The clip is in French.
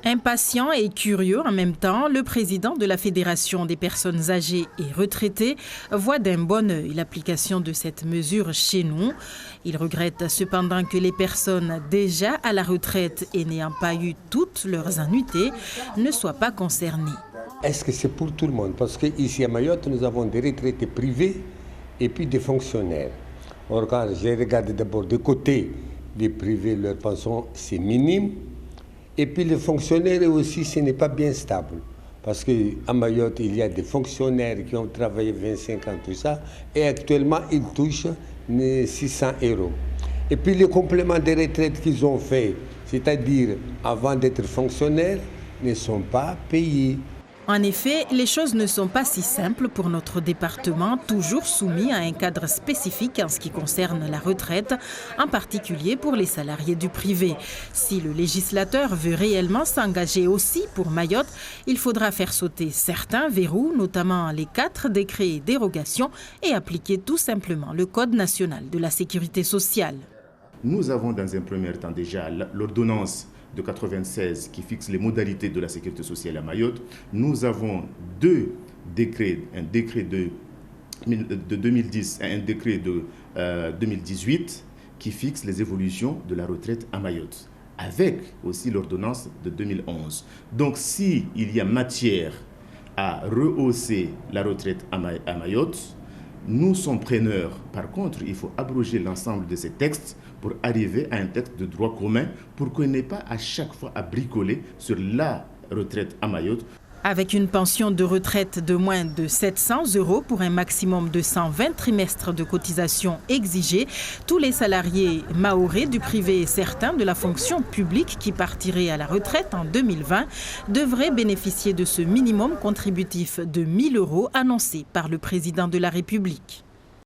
Impatient et curieux en même temps, le président de la Fédération des personnes âgées et retraitées voit d'un bon œil l'application de cette mesure chez nous. Il regrette cependant que les personnes déjà à la retraite et n'ayant pas eu toutes leurs annuités ne soient pas concernées. Est-ce que c'est pour tout le monde? Parce qu'ici à Mayotte, nous avons des retraités privés et puis des fonctionnaires. Or, quand j'ai regardé d'abord de côté, les privés, leur pension, c'est minime. Et puis les fonctionnaires aussi, ce n'est pas bien stable. Parce qu'à Mayotte, il y a des fonctionnaires qui ont travaillé 25 ans, tout ça, et actuellement, ils touchent 600 €. Et puis les compléments de retraite qu'ils ont faits, c'est-à-dire avant d'être fonctionnaires, ne sont pas payés. En effet, les choses ne sont pas si simples pour notre département, toujours soumis à un cadre spécifique en ce qui concerne la retraite, en particulier pour les salariés du privé. Si le législateur veut réellement s'engager aussi pour Mayotte, il faudra faire sauter certains verrous, notamment les 4 décrets et dérogations, et appliquer tout simplement le Code national de la sécurité sociale. Nous avons dans un premier temps déjà l'ordonnance de 96 qui fixe les modalités de la sécurité sociale à Mayotte. Nous avons 2 décrets, un décret de 2010 et un décret de 2018 qui fixent les évolutions de la retraite à Mayotte, avec aussi l'ordonnance de 2011. Donc s'il y a matière à rehausser la retraite à Mayotte, nous sommes preneurs. Par contre, il faut abroger l'ensemble de ces textes pour arriver à un texte de droit commun pour qu'on n'ait pas à chaque fois à bricoler sur la retraite à Mayotte. Avec une pension de retraite de moins de 700 € pour un maximum de 120 trimestres de cotisation exigés, tous les salariés mahorais du privé et certains de la fonction publique qui partiraient à la retraite en 2020 devraient bénéficier de ce minimum contributif de 1 000 € annoncé par le président de la République.